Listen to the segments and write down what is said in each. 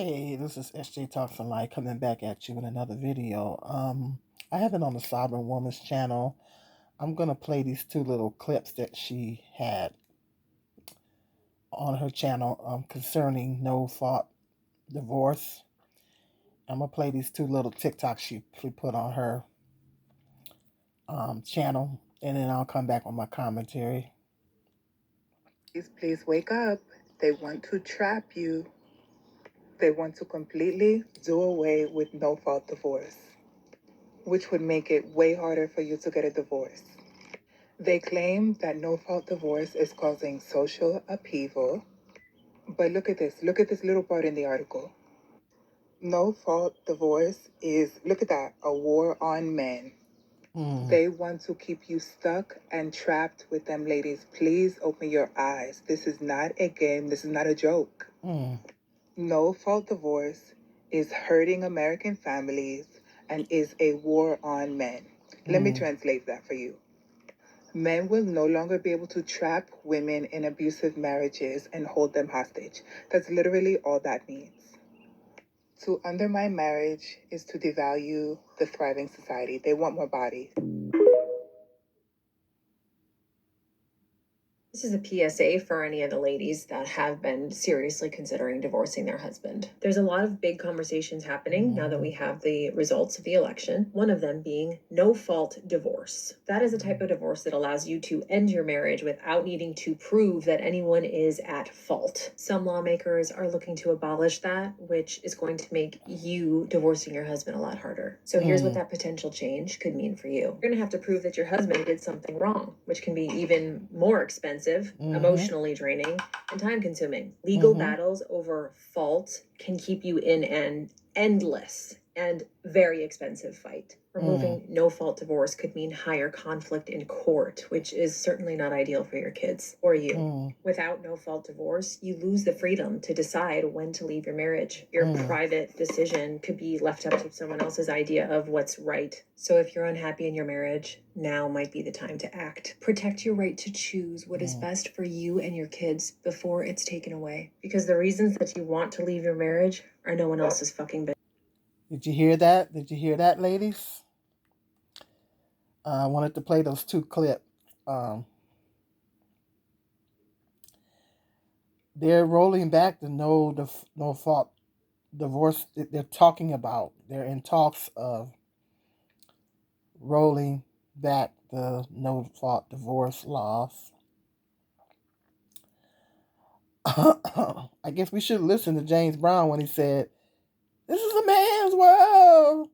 Hey, this is SJ Talks and Light coming back at you with another video. I have it on the Sovereign Woman's channel. I'm gonna play these two little clips that she had on her channel concerning no fault divorce. I'm gonna play these two little TikToks she put on her channel, and then I'll come back with my commentary. Please wake up. They want to trap you. They want to completely do away with no fault divorce, which would make it way harder for you to get a divorce. They claim that no fault divorce is causing social upheaval. But look at this. Look at this little part in the article. No fault divorce is, look at that, a war on men. They want to keep you stuck and trapped with them, ladies. Please open your eyes. This is not a game. This is not a joke. No fault divorce is hurting American families and is a war on men. Let me translate that for you. Men will no longer be able to trap women in abusive marriages and hold them hostage. That's literally all that means. To undermine marriage is to devalue the thriving society. They want more bodies. This is a PSA for any of the ladies that have been seriously considering divorcing their husband. There's a lot of big conversations happening now that we have the results of the election, one of them being no fault divorce. That is a type of divorce that allows you to end your marriage without needing to prove that anyone is at fault. Some lawmakers are looking to abolish that, which is going to make you divorcing your husband a lot harder. So here's what that potential change could mean for you. You're going to have to prove that your husband did something wrong, which can be even more expensive, emotionally draining, and time consuming. Legal battles over fault can keep you in an endless and very expensive fight. Removing no fault divorce could mean higher conflict in court, which is certainly not ideal for your kids or you. Without no fault divorce, you lose the freedom to decide when to leave your marriage. Your private decision could be left up to someone else's idea of what's right. So if you're unhappy in your marriage, now might be the time to act. Protect your right to choose what is best for you and your kids before it's taken away. Because the reasons that you want to leave your marriage are no one else's fucking business. Did you hear that? Did you hear that, ladies? I wanted to play those two clips. They're rolling back the no fault divorce that they're talking about. They're in talks of rolling back the no fault divorce laws. I guess we should listen to James Brown when he said, "This is a man's world.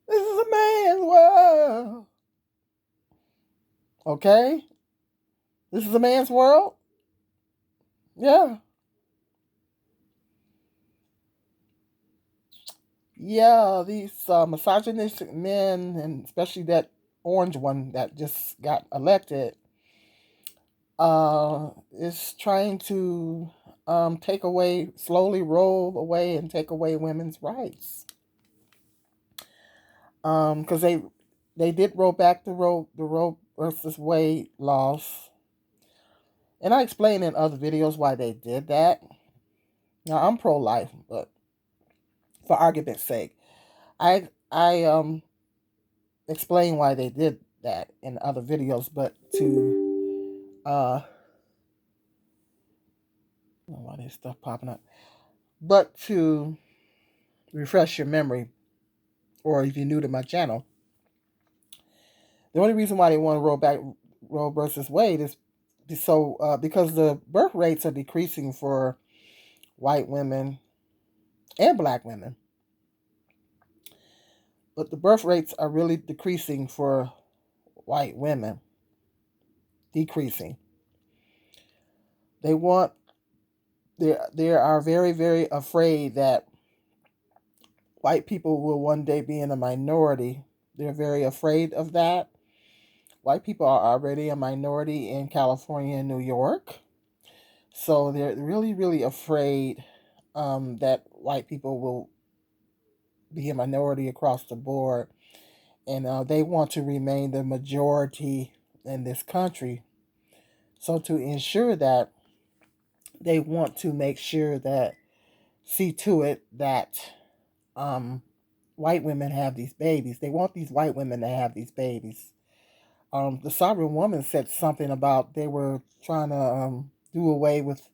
This is a man's world." Okay? This is a man's world? Yeah. Yeah, these misogynistic men, and especially that orange one that just got elected, is trying to slowly roll away and take away women's rights. Because they did roll back the Roe versus Wade laws, and I explained in other videos why they did that. Now I'm pro-life, but for argument's sake, I explain why they did that in other videos, but why there's stuff popping up. But to refresh your memory, or if you're new to my channel, the only reason why they want to roll back Roe versus Wade is because the birth rates are decreasing for white women and black women. But the birth rates are really decreasing for white women. Decreasing. They are very, very afraid that white people will one day be in a minority. They're very afraid of that. White people are already a minority in California and New York. So they're really, really afraid that white people will be a minority across the board. And they want to remain the majority in this country. So to ensure that, they want to make sure that see to it that white women have these babies. They want these white women to have these babies. The sovereign woman said something about they were trying to do away with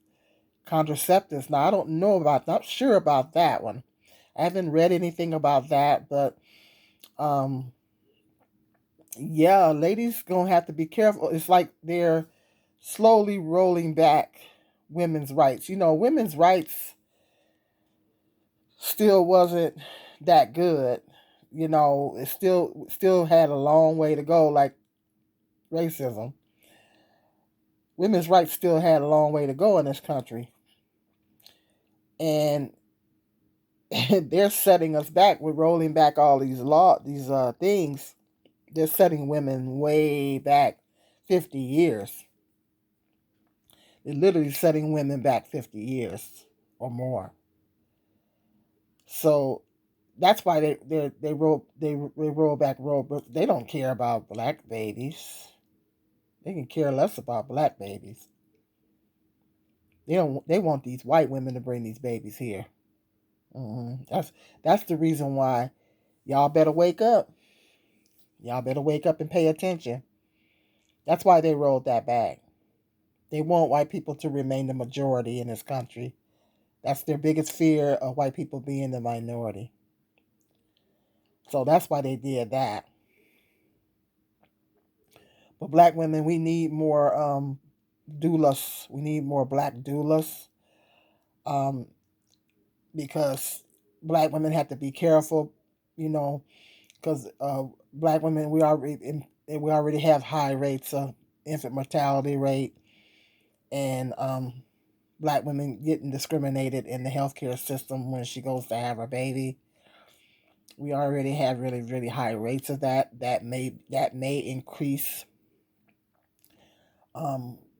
contraceptives. Now I don't know about, not sure about that one. I haven't read anything about that, but um, yeah, ladies gonna have to be careful. It's like they're slowly rolling back women's rights. You know, women's rights still wasn't that good. You know, it still had a long way to go. Like racism, women's rights still had a long way to go in this country, and they're setting us back. We're rolling back all these things. They're setting women way back 50 years. They're literally setting women back 50 years or more. So that's why they roll back, but they don't care about black babies. They can care less about black babies. They want these white women to bring these babies here. That's the reason why y'all better wake up. Y'all better wake up and pay attention. That's why they rolled that back. They want white people to remain the majority in this country. That's their biggest fear, of white people being the minority. So that's why they did that. But black women, we need more doulas. We need more black doulas, um, because black women have to be careful, you know, because black women, we already have high rates of infant mortality rate, and black women getting discriminated in the healthcare system when she goes to have her baby. We already have really, really high rates of that. That may increase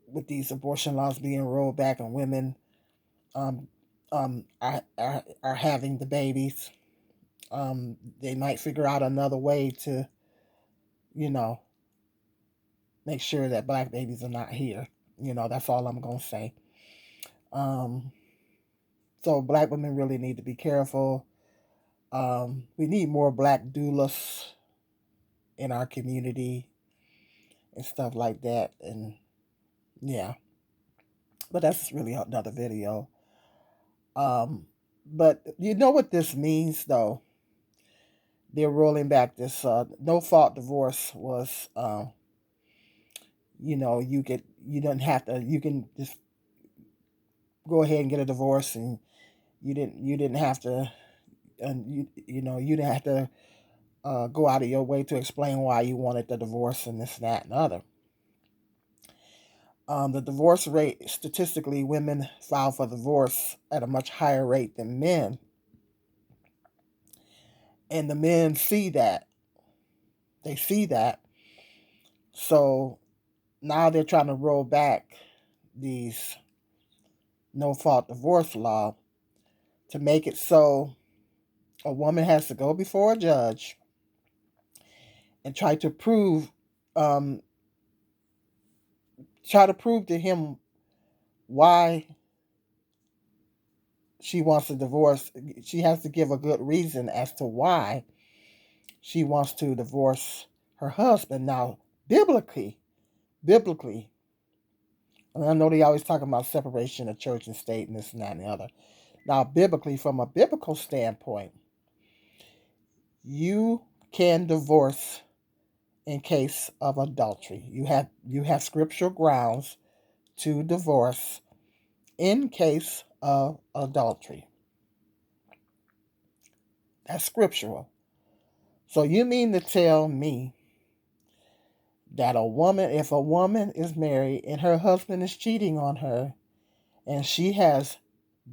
with these abortion laws being rolled back, and women um, are having the babies. They might figure out another way to, you know, make sure that black babies are not here. You know, that's all I'm gonna say. Um, so black women really need to be careful. We need more black doulas in our community and stuff like that. And yeah, but that's really another video. But you know what this means, though? They're rolling back this no fault divorce was, you don't have to, you can just go ahead and get a divorce, and you didn't have to, and you didn't have to go out of your way to explain why you wanted the divorce and this, that, and other. The divorce rate, statistically, women file for divorce at a much higher rate than men. And the men see that. They see that. So now they're trying to roll back these no fault divorce law to make it so a woman has to go before a judge and um, try to prove to him why she wants a divorce. She has to give a good reason as to why she wants to divorce her husband. Now, biblically, I know they always talk about separation of church and state and this and that and the other. Now, biblically, from a biblical standpoint, you can divorce in case of adultery. You have scriptural grounds to divorce in case of adultery. That's scriptural. So you mean to tell me that if a woman is married and her husband is cheating on her, and she has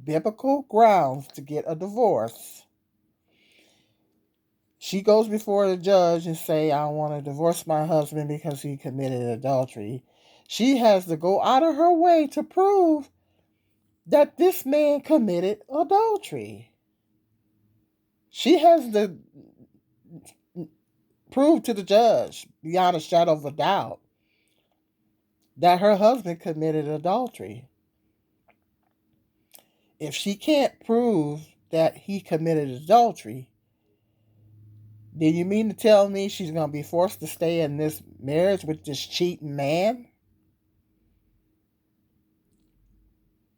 biblical grounds to get a divorce, she goes before the judge and say, I want to divorce my husband because he committed adultery. She has to go out of her way to prove that this man committed adultery. She has to prove to the judge, beyond a shadow of a doubt, that her husband committed adultery. if she can't prove that he committed adultery, then you mean to tell me she's going to be forced to stay in this marriage with this cheating man?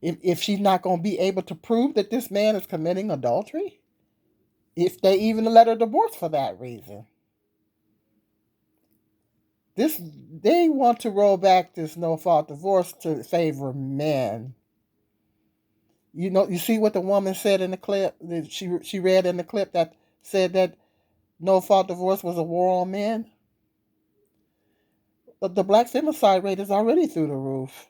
If she's not going to be able to prove that this man is committing adultery? If they even let her divorce for that reason. They want to roll back this no-fault divorce to favor men. You see what the woman said in the clip? She read in the clip that said that no-fault divorce was a war on men. But the black femicide rate is already through the roof.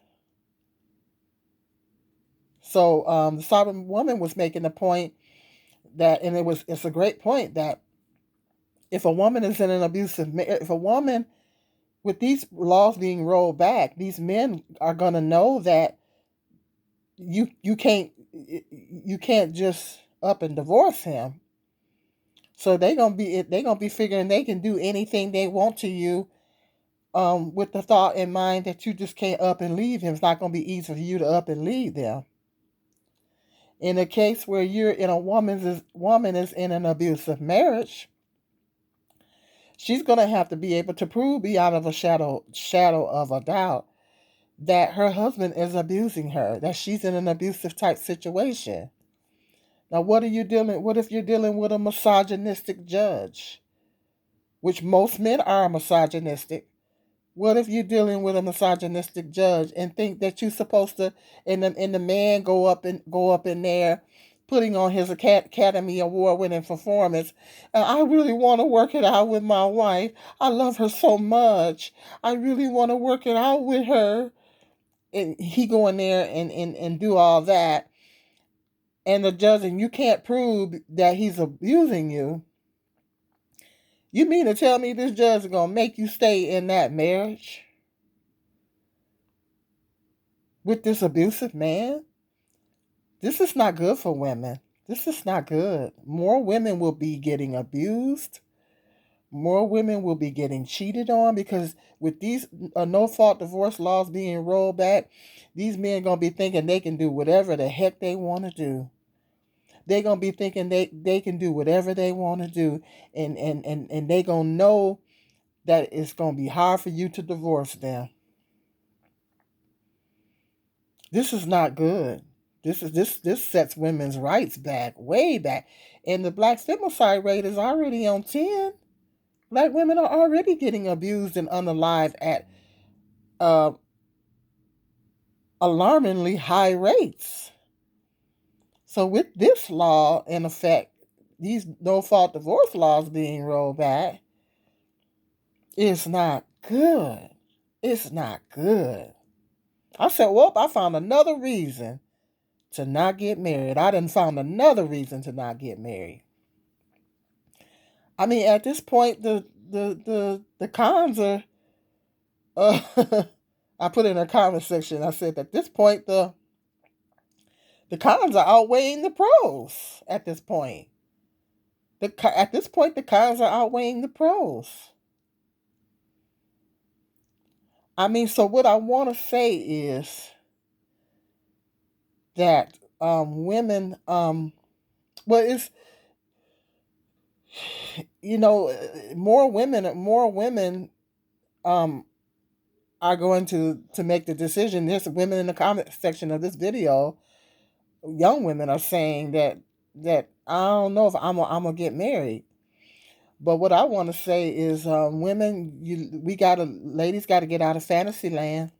So the sovereign woman was making the point that, and it's a great point, that if a woman is in an abusive, if a woman, with these laws being rolled back, these men are going to know that you can't just up and divorce him. So they're gonna be figuring they can do anything they want to you, with the thought in mind that you just can't up and leave him. It's not gonna be easy for you to up and leave them. In a case where woman is in an abusive marriage, she's gonna have to be able to prove beyond of a shadow of a doubt that her husband is abusing her, that she's in an abusive type situation. Now, what if you're dealing with a misogynistic judge, which most men are misogynistic? What if you're dealing with a misogynistic judge and think that you're supposed to, and the man go up in there, putting on his Academy Award-winning performance, and I really want to work it out with my wife. I love her so much. I really want to work it out with her. And he go in there and do all that. And the judge, and you can't prove that he's abusing you. You mean to tell me this judge is going to make you stay in that marriage with this abusive man? This is not good for women. This is not good. More women will be getting abused. More women will be getting cheated on, because with these no-fault divorce laws being rolled back, these men going to be thinking they can do whatever the heck they want to do. They're going to be thinking they can do whatever they want to do. And they're going to know that it's going to be hard for you to divorce them. This is not good. This sets women's rights back, way back. And the black femicide rate is already on 10. Black women are already getting abused and unalived at alarmingly high rates. So with this law in effect, these no-fault divorce laws being rolled back, it's not good. It's not good. I said, well, I found another reason to not get married. I done found another reason to not get married. I mean, at this point, the cons are, I put in a comment section, I said, at this point, the cons are outweighing the pros at this point. At this point, the cons are outweighing the pros. I mean, so what I want to say is that women, well, it's, more women are going to make the decision. There's women in the comment section of this video, young women are saying that I don't know if I'm gonna get married. But what I want to say is, women, ladies got to get out of fantasy land.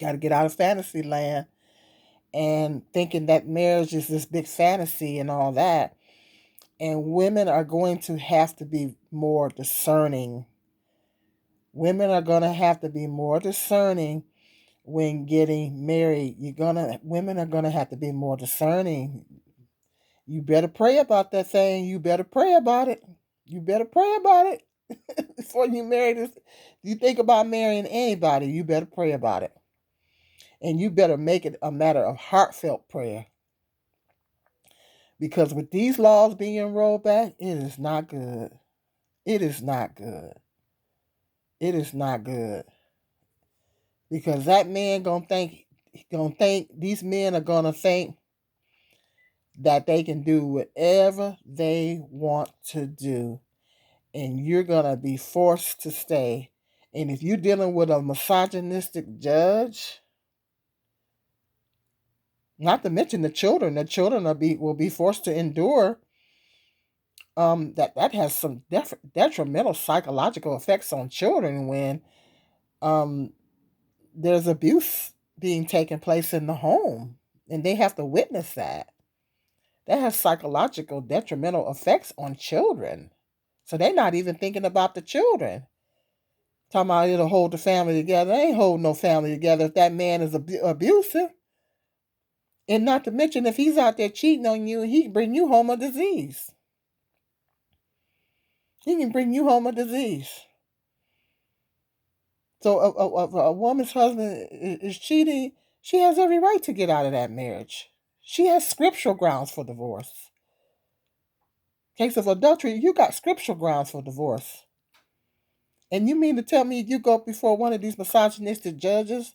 Got to get out of fantasy land and thinking that marriage is this big fantasy and all that. And women are going to have to be more discerning. Women are going to have to be more discerning when getting married. Women are going to have to be more discerning. You better pray about that thing. You better pray about it. You better pray about it before you marry this. You think about marrying anybody, you better pray about it. And you better make it a matter of heartfelt prayer. Because with these laws being rolled back, it is not good. It is not good. It is not good. Because that man these men are gonna think that they can do whatever they want to do, and you're going to be forced to stay. And if you're dealing with a misogynistic judge, not to mention the children will be forced to endure. That has some detrimental psychological effects on children when there's abuse being taken place in the home, and they have to witness that. That has psychological detrimental effects on children. So they're not even thinking about the children. Talking about it'll hold the family together. They ain't holding no family together if that man is abusive. And not to mention, if he's out there cheating on you, he can bring you home a disease. He can bring you home a disease. So a woman's husband is cheating, she has every right to get out of that marriage. She has scriptural grounds for divorce. Case of adultery, you got scriptural grounds for divorce. And you mean to tell me you go before one of these misogynistic judges,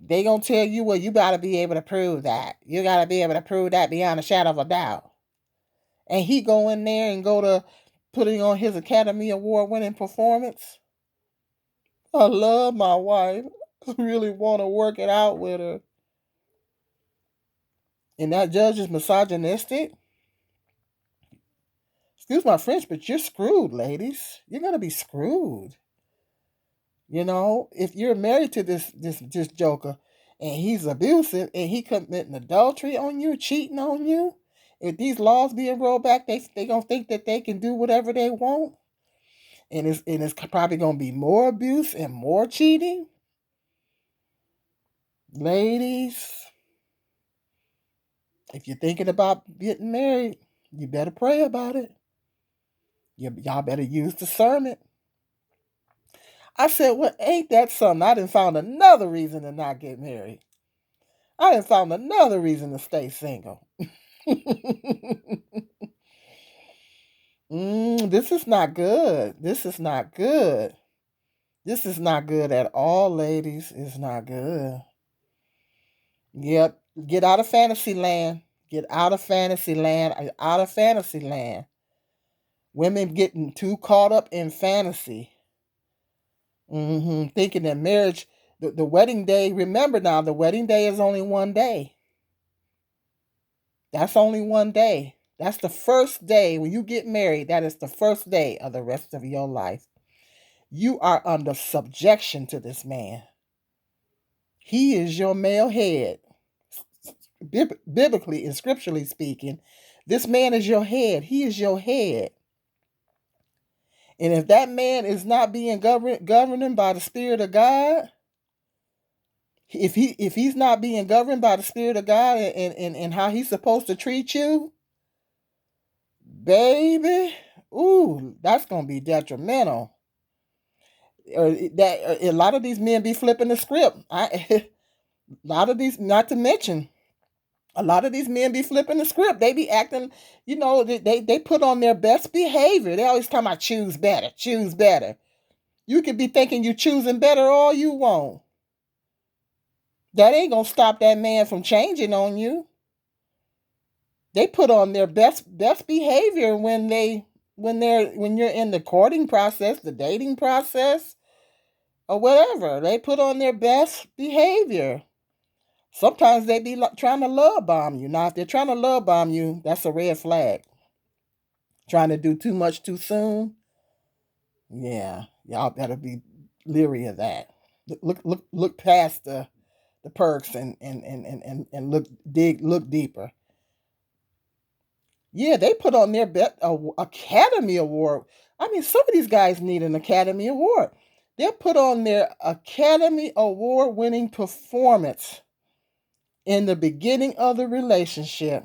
they gonna tell you, well, you gotta be able to prove that. You gotta be able to prove that beyond a shadow of a doubt. And he go in there and go to putting on his Academy Award winning performance. I love my wife. I really want to work it out with her. And that judge is misogynistic. Excuse my French, but you're screwed, ladies. You're gonna be screwed. You know, if you're married to this joker and he's abusive and he committing adultery on you, cheating on you, if these laws being rolled back, they gonna think that they can do whatever they want. And it's probably gonna be more abuse and more cheating. Ladies, if you're thinking about getting married, you better pray about it. Y'all better use discernment. I said, well, ain't that something? I done found another reason to not get married. I done found another reason to stay single. This is not good. This is not good. This is not good at all, ladies. It's not good. Yep. Get out of fantasy land. Get out of fantasy land. Out of fantasy land. Women getting too caught up in fantasy. Thinking that marriage, the wedding day, remember now, the wedding day is only one day. That's only one day. That's the first day when you get married. That is the first day of the rest of your life. You are under subjection to this man. He is your male head. Biblically and scripturally speaking, this man is your head. He is your head. And if that man is not being governed by the Spirit of God, if he's not being governed by the Spirit of God and how he's supposed to treat you, baby, that's gonna be detrimental. A lot of these men be flipping the script. A lot of these, not to mention, a lot of these men be flipping the script. They be acting, they put on their best behavior. They always talking about choose better, choose better. You could be thinking you're choosing better all you want. That ain't gonna stop that man from changing on you. They put on their best behavior when you're in the courting process, the dating process, or whatever. They put on their best behavior. Sometimes they be trying to love bomb you. Now, if they're trying to love bomb you, that's a red flag. Trying to do too much too soon, yeah, y'all better be leery of that. Look past the perks and look deeper. Yeah, they put on their Academy Award. I mean, some of these guys need an Academy Award. They'll put on their Academy Award winning performance in the beginning of the relationship.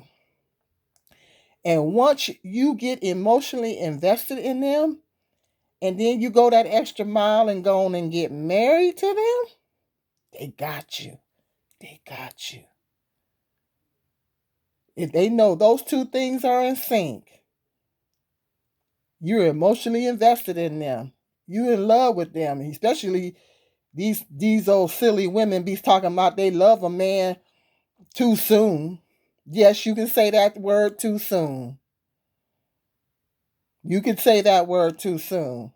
And once you get emotionally invested in them, and then you go that extra mile and go on and get married to them, they got you. They got you. If they know those two things are in sync, you're emotionally invested in them. You're in love with them. Especially these old silly women be talking about they love a man too soon. Yes, you can say that word too soon. You can say that word too soon.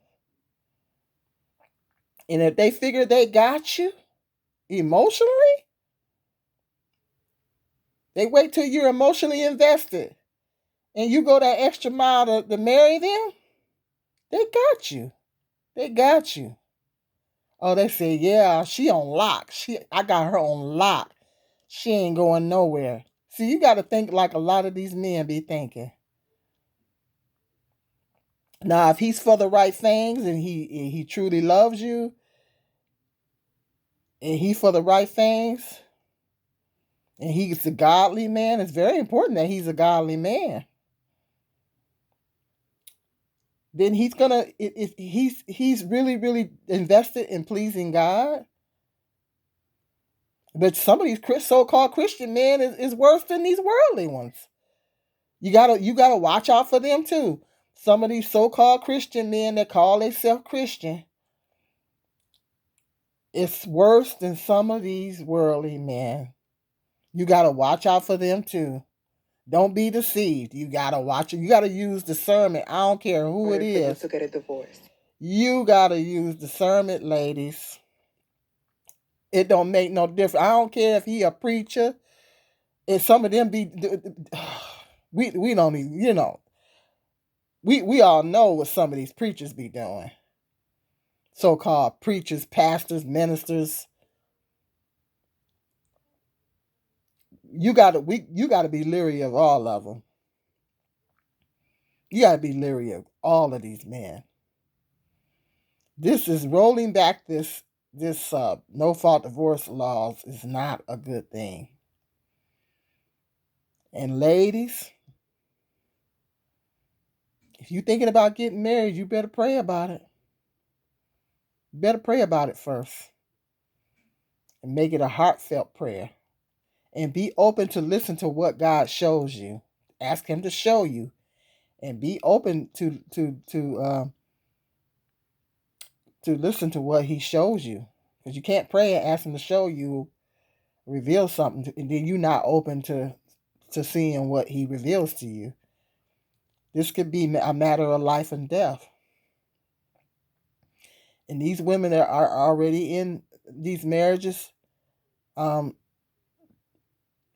And if they figure they got you emotionally, they wait till you're emotionally invested and you go that extra mile to marry them, they got you. They got you. Oh, they say, yeah, she on lock. I got her on lock. She ain't going nowhere. See, you got to think like a lot of these men be thinking. Now, if he's for the right things and he truly loves you and he for the right things and he's a godly man, it's very important that he's a godly man. Then he's gonna if he's really invested in pleasing God. But some of these so-called Christian men is worse than these worldly ones. You gotta watch out for them too. Some of these so-called Christian men that call themselves Christian, it's worse than some of these worldly men. You gotta watch out for them too. Don't be deceived. You gotta watch it. You gotta use discernment. I don't care who it For you is. to get a divorce. You gotta use discernment, ladies. It don't make no difference. I don't care if he a preacher. And some of them be we don't even, we all know what some of these preachers be doing. So-called preachers, pastors, ministers. You gotta be leery of all of them. You gotta be leery of all of these men. This is rolling back this no fault divorce laws is not a good thing. And ladies, if you're thinking about getting married, you better pray about it. You better pray about it first. And make it a heartfelt prayer. And be open to listen to what God shows you. Ask him to show you. And be open to listen to what he shows you. Because you can't pray and ask him to show you, reveal something, and then you're not open to seeing what he reveals to you. This could be a matter of life and death. And these women that are already in these marriages, well,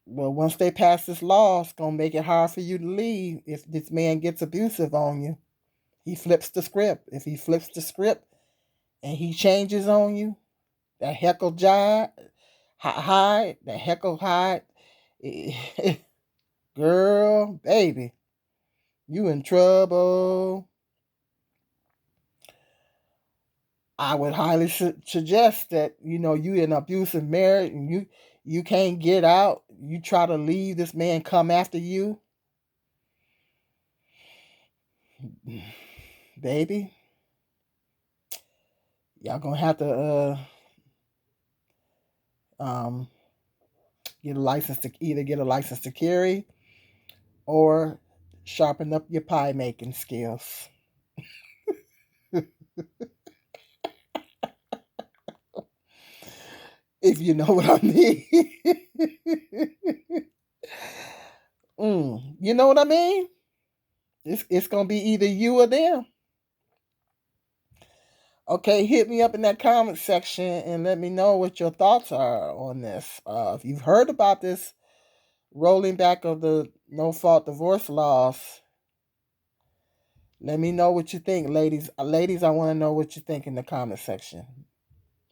once they pass this law, it's going to make it hard for you to leave if this man gets abusive on you. He flips the script. If he flips the script and he changes on you, that heckle jive, hide, that heckle hide, girl, baby, you in trouble. I would highly suggest that you in an abusive marriage and you can't get out. You try to leave, this man come after you, baby. Y'all gonna have to get a license to either get a license to carry or sharpen up your pie making skills. If you know what I mean. You know what I mean? It's gonna be either you or them. Okay, hit me up in that comment section and let me know what your thoughts are on this. If you've heard about this rolling back of the no fault divorce laws, let me know what you think, ladies. Ladies, I want to know what you think in the comment section.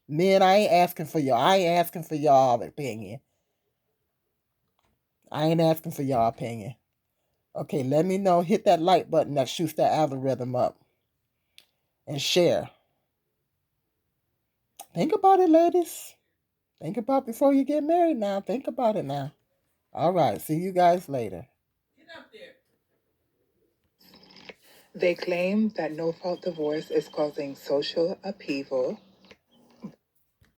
Men, I ain't asking for y'all opinion. I ain't asking for y'all opinion. Okay, let me know. Hit that like button that shoots that algorithm up. And share. Think about it, ladies. Think about it before you get married now. Think about it now. All right. See you guys later. Get up there. They claim that no fault divorce is causing social upheaval